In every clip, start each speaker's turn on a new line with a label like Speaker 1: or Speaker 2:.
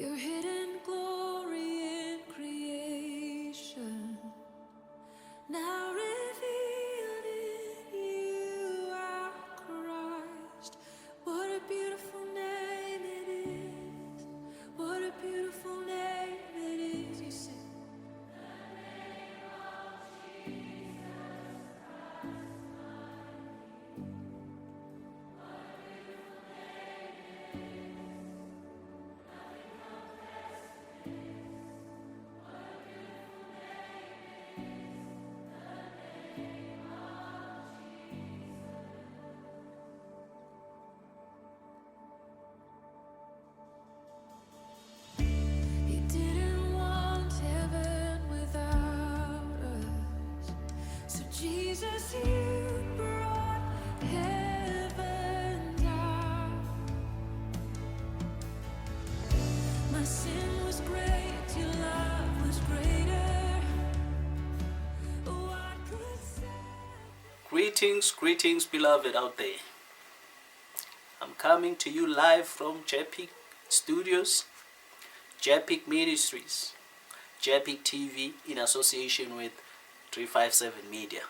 Speaker 1: Your hidden glory in creation, now revealed in you are Christ. What a beautiful name it is. What a beautiful name it is. You sing. He didn't want heaven without us. So Jesus, you brought heaven down. My sin was great, your love was greater. What could say?
Speaker 2: Greetings, beloved out there. I'm coming to you live from JPIC Studios, JPIC Ministries, JPIC TV in association with 357 Media.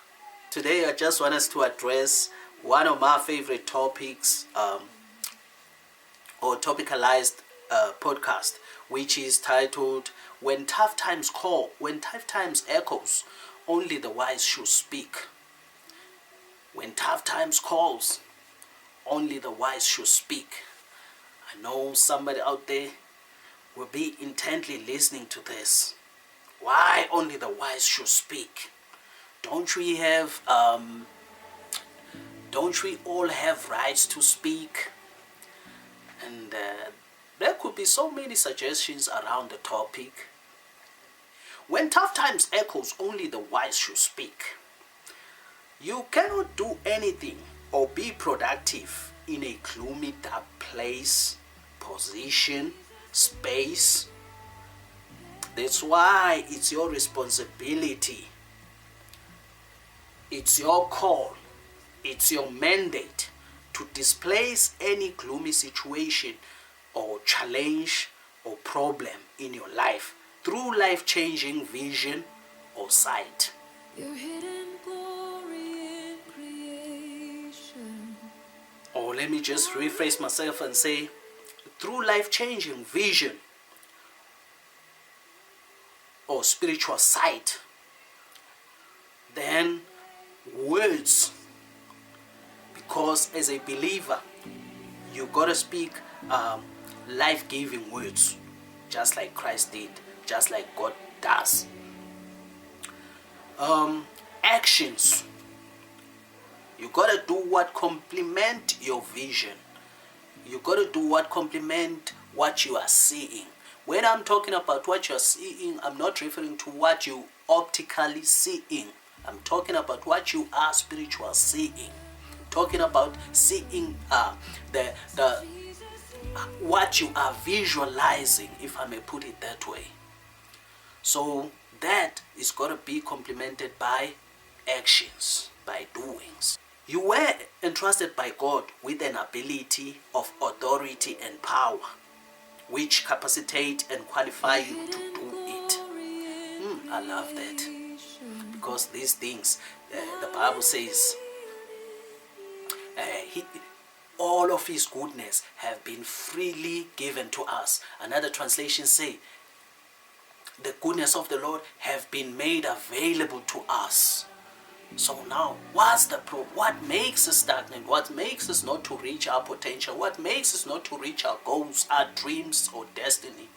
Speaker 2: Today I just want us to address one of my favorite topics or topicalized podcast, which is titled When Tough Times Call, When Tough Times Echoes, Only the Wise Should Speak. When tough times calls, only the wise should speak. I know somebody out there will be intently listening to this. Why only the wise should speak? Don't we all have rights to speak? And there could be so many suggestions around the topic. When tough times echoes, only the wise should speak. You cannot do anything or be productive in a gloomy, dark place, position, space. That's why it's your responsibility. It's your call. It's your mandate to displace any gloomy situation or challenge or problem in your life through life-changing vision or sight.
Speaker 1: Your hidden glory in creation.
Speaker 2: Or let me just rephrase myself and say, through life-changing vision or spiritual sight, then words, because as a believer, you gotta speak life-giving words, just like Christ did, just like God does. Actions, you gotta do what complement your vision. You gotta do what complement what you are seeing. When I'm talking about what you're seeing, I'm not referring to what you optically seeing. I'm talking about what you are spiritual seeing. I'm talking about seeing what you are visualizing, if I may put it that way. So that is gonna be complemented by actions, by doings. You were entrusted by God with an ability of authority and power, which capacitate and qualify you to do it. I love that, because these things, the Bible says, all of His goodness have been freely given to us. Another translation say, the goodness of the Lord have been made available to us. So now, what's the problem? What makes us stagnant? What makes us not to reach our potential? What makes us not to reach our goals, our dreams, or destiny?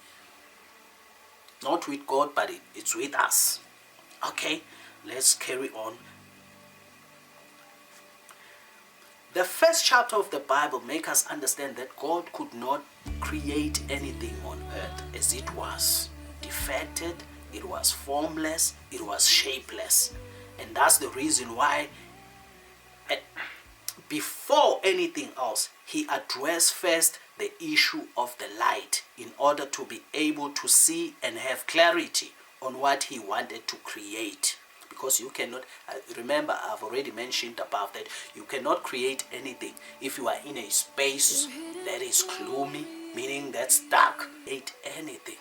Speaker 2: Not with God, but it's with us. Okay, let's carry on. The first chapter of the Bible makes us understand that God could not create anything on earth as it was. Defected, it was formless, it was shapeless. And that's the reason why before anything else, He addressed first the issue of the light in order to be able to see and have clarity on what He wanted to create. Because you cannot, remember I've already mentioned about that, you cannot create anything if you are in a space that is gloomy, meaning that's dark, hate anything.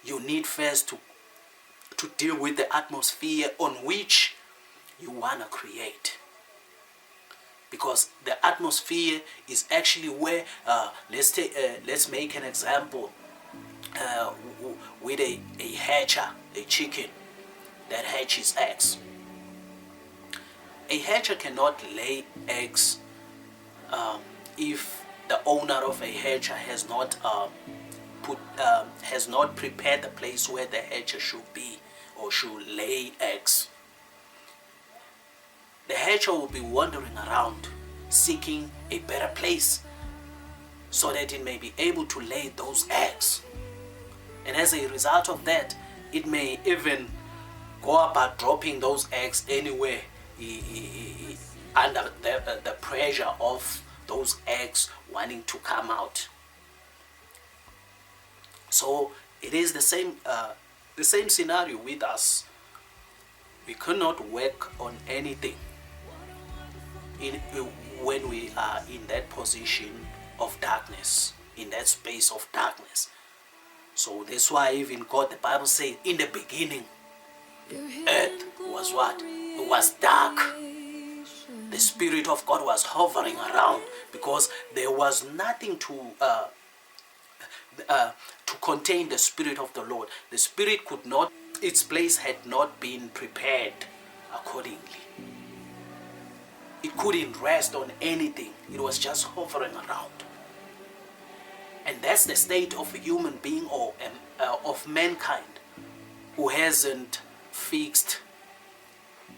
Speaker 2: You need first to deal with the atmosphere on which you want to create. Because the atmosphere is actually where, let's make an example with a hatcher, a chicken that hatches eggs. A hatcher cannot lay eggs if the owner of a hatcher has not prepared the place where the hatcher should be or should lay eggs. The hatcher will be wandering around seeking a better place so that it may be able to lay those eggs. And as a result of that, it may even go about dropping those eggs anywhere under the pressure of those eggs wanting to come out. So it is the same scenario with us. We cannot work on anything when we are in that position of darkness, in that space of darkness. So that's why even God, the Bible says, in the beginning, earth was what? It was dark. The Spirit of God was hovering around because there was nothing to contain the Spirit of the Lord. The Spirit could not, its place had not been prepared accordingly. It couldn't rest on anything. It was just hovering around. And that's the state of a human being or of mankind who hasn't fixed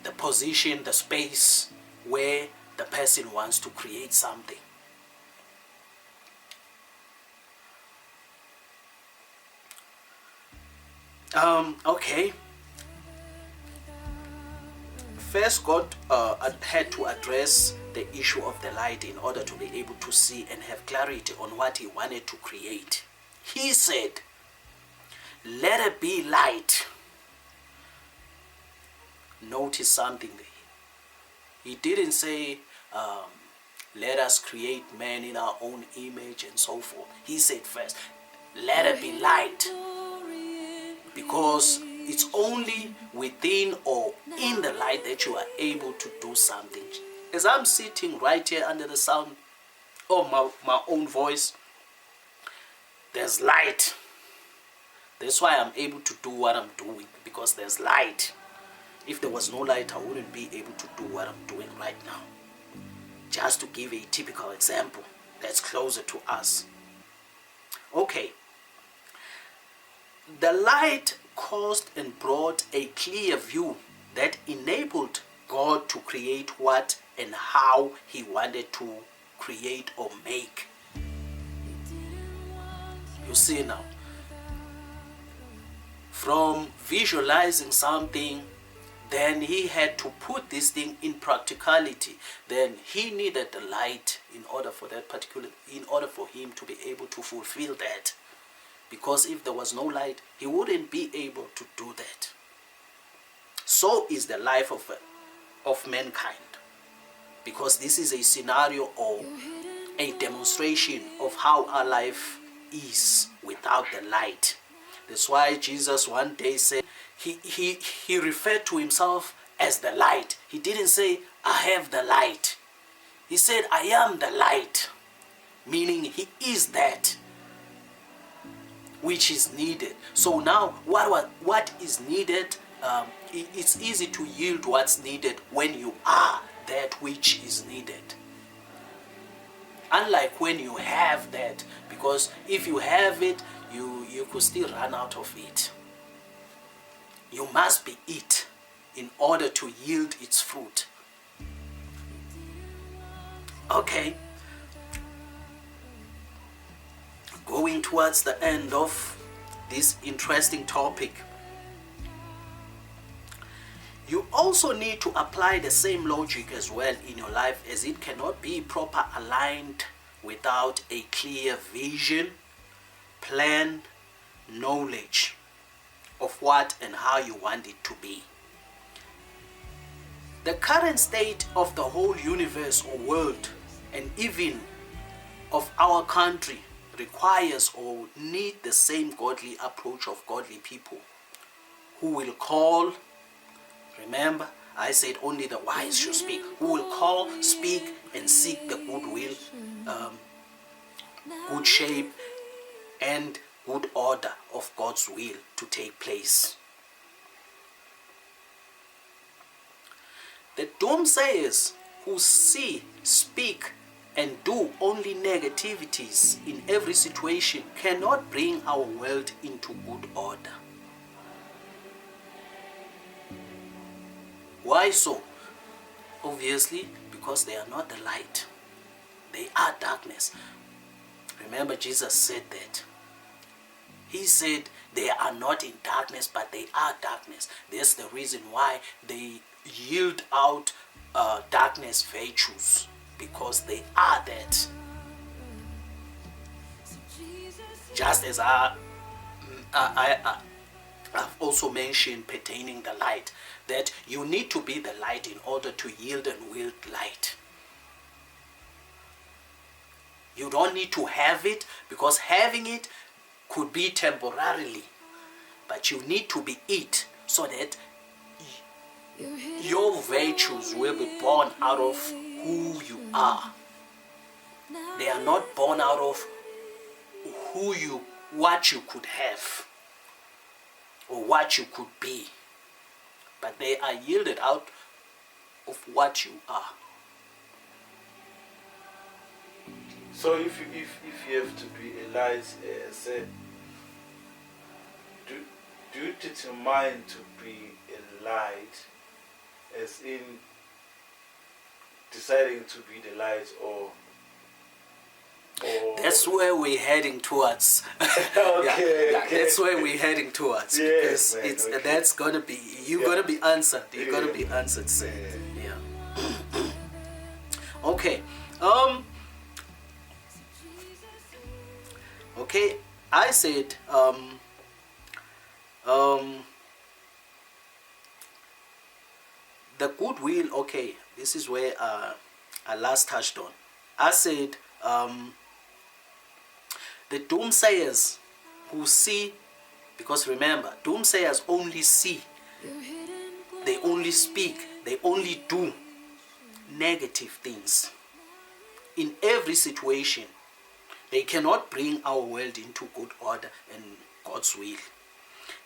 Speaker 2: the position, the space where the person wants to create something. Okay. First, God had to address the issue of the light in order to be able to see and have clarity on what he wanted to create. He said, "Let it be light." Notice something there. He didn't say, let us create man in our own image and so forth. He said first, let it be light. Because it's only within or in the light that you are able to do something. As I'm sitting right here under the sound of my own voice, there's light. That's why I'm able to do what I'm doing, because there's light. If there was no light, I wouldn't be able to do what I'm doing right now. Just to give a typical example that's closer to us. Okay. The light caused and brought a clear view that enabled God to create what and how he wanted to create or make. You see now, from visualizing something, then he had to put this thing in practicality. Then he needed the light in order for him to be able to fulfill that. Because if there was no light, he wouldn't be able to do that. So is the life of mankind. Because this is a scenario or a demonstration of how our life is without the light. That's why Jesus one day said, he referred to himself as the light. He didn't say, I have the light. He said, I am the light. Meaning he is that which is needed. So now what is needed, it's easy to yield what's needed when you are that which is needed. Unlike when you have that, because if you have it, you could still run out of it. You must be it in order to yield its fruit. Okay. Going towards the end of this interesting topic, you also need to apply the same logic as well in your life, as it cannot be proper aligned without a clear vision, plan, knowledge of what and how you want it to be. The current state of the whole universe or world, and even of our country requires or need the same godly approach of godly people who will call. Remember, I said only the wise should speak. Who will call, speak, and seek the goodwill, good shape, and good order of God's will to take place. The doomsayers who see, speak, and do only negativities in every situation cannot bring our world into good order. Why so? Obviously, because they are not the light. They are darkness. Remember, Jesus said that. He said they are not in darkness, but they are darkness. That's the reason why they yield out darkness virtues, because they are that. Just as I've also mentioned pertaining the light, that you need to be the light in order to yield and wield light. You don't need to have it, because having it could be temporarily, but you need to be it so that your virtues will be born out of who you are. They are not born out of what you could have or what you could be, but they are yielded out of what you are.
Speaker 3: So if you have to be a light, say, do you determine to be a light, as in deciding to be the light, or
Speaker 2: that's where we're heading towards.
Speaker 3: Okay,
Speaker 2: yeah,
Speaker 3: okay.
Speaker 2: That's where we're heading towards,
Speaker 3: Yes,
Speaker 2: because
Speaker 3: man,
Speaker 2: it's
Speaker 3: okay.
Speaker 2: that's gonna be gonna be answered. You're gonna be answered, sir. Yeah. Okay. Okay. I said the goodwill. Okay, this is where I last touched on. I said the doomsayers who see, because remember, doomsayers only see, they only speak, they only do negative things in every situation. They cannot bring our world into good order and God's will.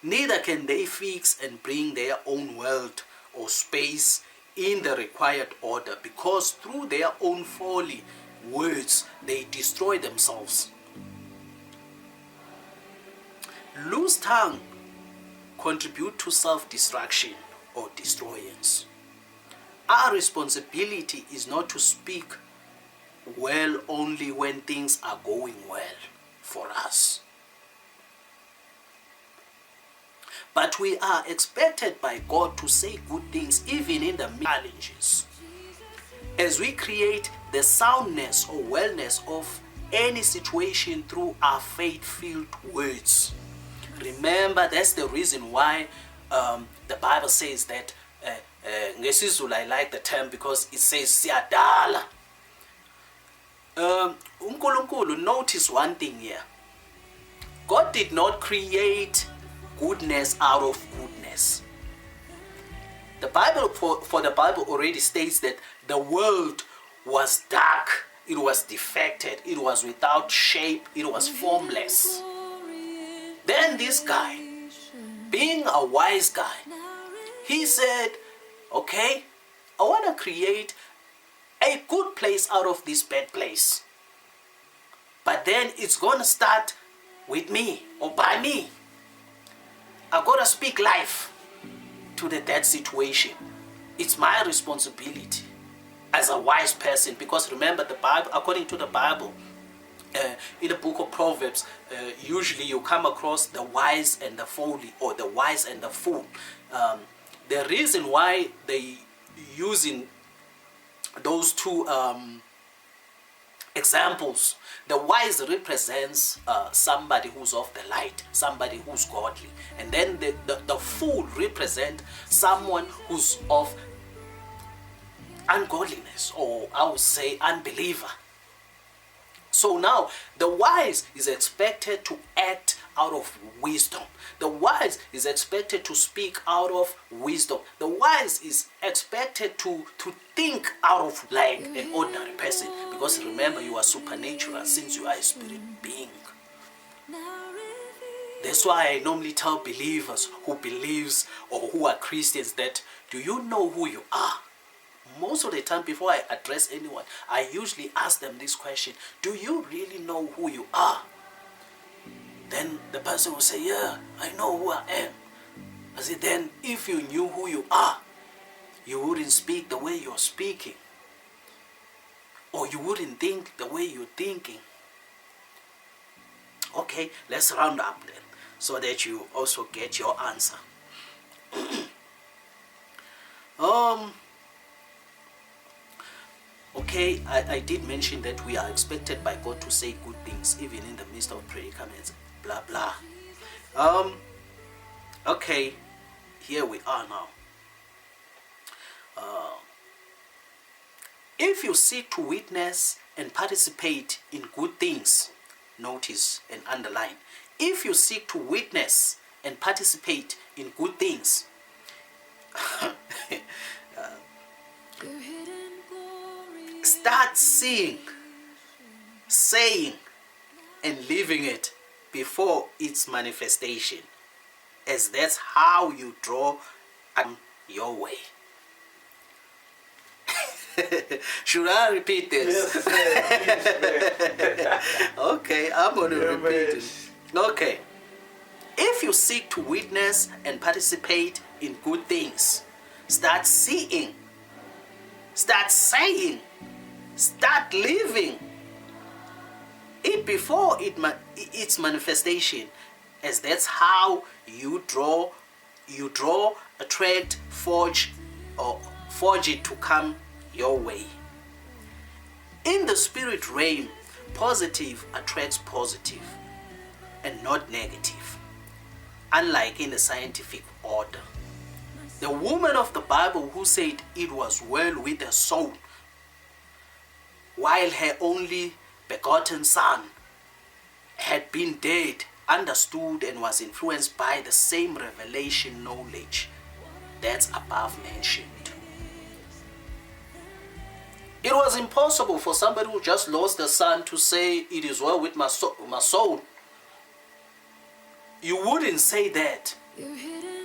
Speaker 2: Neither can they fix and bring their own world or space in the required order, because through their own folly words they destroy themselves. Loose tongue contribute to self-destruction or destroyance. Our responsibility is not to speak well only when things are going well for us, but we are expected by God to say good things even in the challenges, as we create the soundness or wellness of any situation through our faith-filled words. Remember, that's the reason why the Bible says that ngesizulu, I like the term because it says siyadala. uNkulunkulu, notice one thing here. God did not create goodness out of goodness. The Bible, for the Bible already states that the world was dark, it was defected, it was without shape, it was formless. Then this guy, being a wise guy, he said, okay, I want to create a good place out of this bad place. But then it's going to start with me or by me. I got to speak life to the dead situation. It's my responsibility as a wise person, because remember, the Bible, according to the Bible, in the book of Proverbs, usually you come across the wise and the folly, or the wise and the fool. The reason why they using those two examples, the wise represents somebody who's of the light, somebody who's godly, and then the fool represents someone who's of ungodliness, or I would say unbeliever. So now the wise is expected to act out of wisdom. The wise is expected to speak out of wisdom. The wise is expected to think out of like an ordinary person. Because remember, you are supernatural since you are a spirit being. That's why I normally tell believers who believes or who are Christians that, do you know who you are? Most of the time before I address anyone, I usually ask them this question: do you really know who you are? Then the person will say, yeah, I know who I am. I say, then if you knew who you are, you wouldn't speak the way you're speaking. Or you wouldn't think the way you're thinking. Okay, let's round up then, so that you also get your answer. Okay, I did mention that we are expected by God to say good things even in the midst of predicaments, blah blah. Okay, here we are now. If you seek to witness and participate in good things, notice and underline. If you seek to witness and participate in good things, start seeing, saying, and living it before its manifestation, as that's how you draw your way. Should I repeat this?
Speaker 3: Yes,
Speaker 2: Okay, I'm going to
Speaker 3: yeah,
Speaker 2: repeat it. Okay. If you seek to witness and participate in good things, start seeing, start saying, start living it before its manifestation, as that's how you draw, attract, forge it to come your way. In the spirit realm, positive attracts positive and not negative, unlike in the scientific order. The woman of the Bible who said it was well with her soul, while her only begotten son had been dead, understood and was influenced by the same revelation knowledge that's above mentioned. It was impossible for somebody who just lost a son to say, it is well with my soul. You wouldn't say that.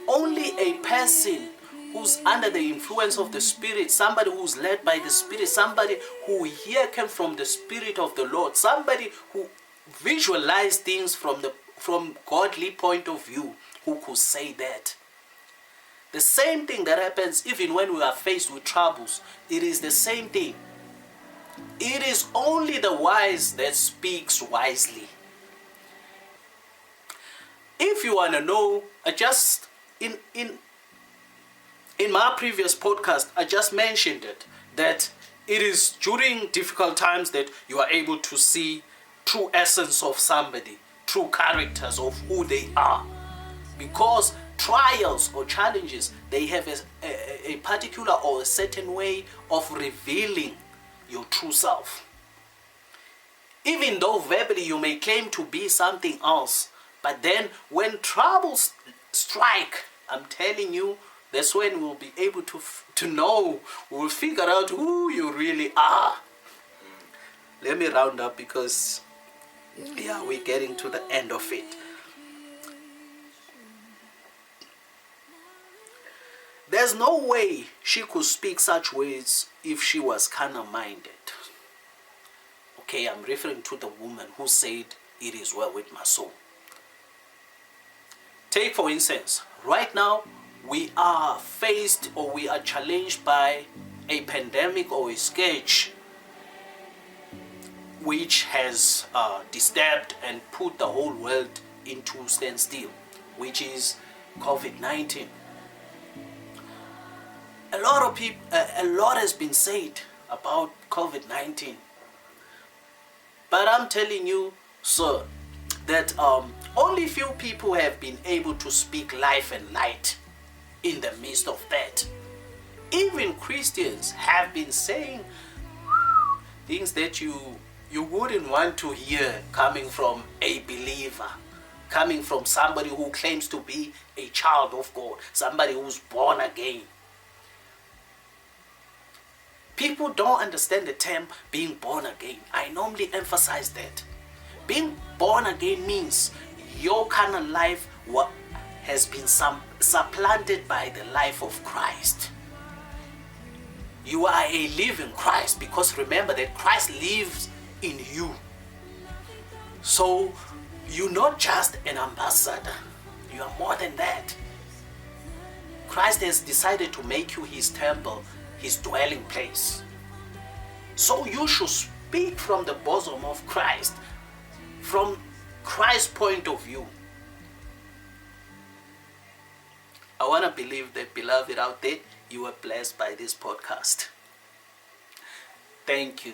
Speaker 2: Only a person who's under the influence of the Spirit, somebody who's led by the Spirit, somebody who came from the Spirit of the Lord, somebody who visualized things from godly point of view, who could say that. The same thing that happens even when we are faced with troubles. It is the same thing. It is only the wise that speaks wisely. If you want to know, in my previous podcast, I just mentioned it, that it is during difficult times that you are able to see true essence of somebody, true characters of who they are. Because trials or challenges, they have a particular or a certain way of revealing your true self. Even though verbally you may claim to be something else, but then when troubles strike, I'm telling you, that's when we'll be able to know, we'll figure out who you really are. Let me round up because we're getting to the end of it. There's no way she could speak such words if she was carnal-minded. Okay, I'm referring to the woman who said, it is well with my soul. Take for instance, right now we are faced or we are challenged by a pandemic or a scourge which has disturbed and put the whole world into standstill, which is COVID-19. A lot has been said about COVID-19. But I'm telling you, sir, that only few people have been able to speak life and light in the midst of that. Even Christians have been saying things that you you wouldn't want to hear coming from a believer, coming from somebody who claims to be a child of God, somebody who's born again. People don't understand the term being born again. I normally emphasize that. Being born again means your carnal life has been supplanted by the life of Christ. You are a living Christ, because remember that Christ lives in you. So you're not just an ambassador. You are more than that. Christ has decided to make you his temple, his dwelling place. So you should speak from the bosom of Christ, from Christ's point of view. I want to believe that, beloved out there, you were blessed by this podcast. Thank you.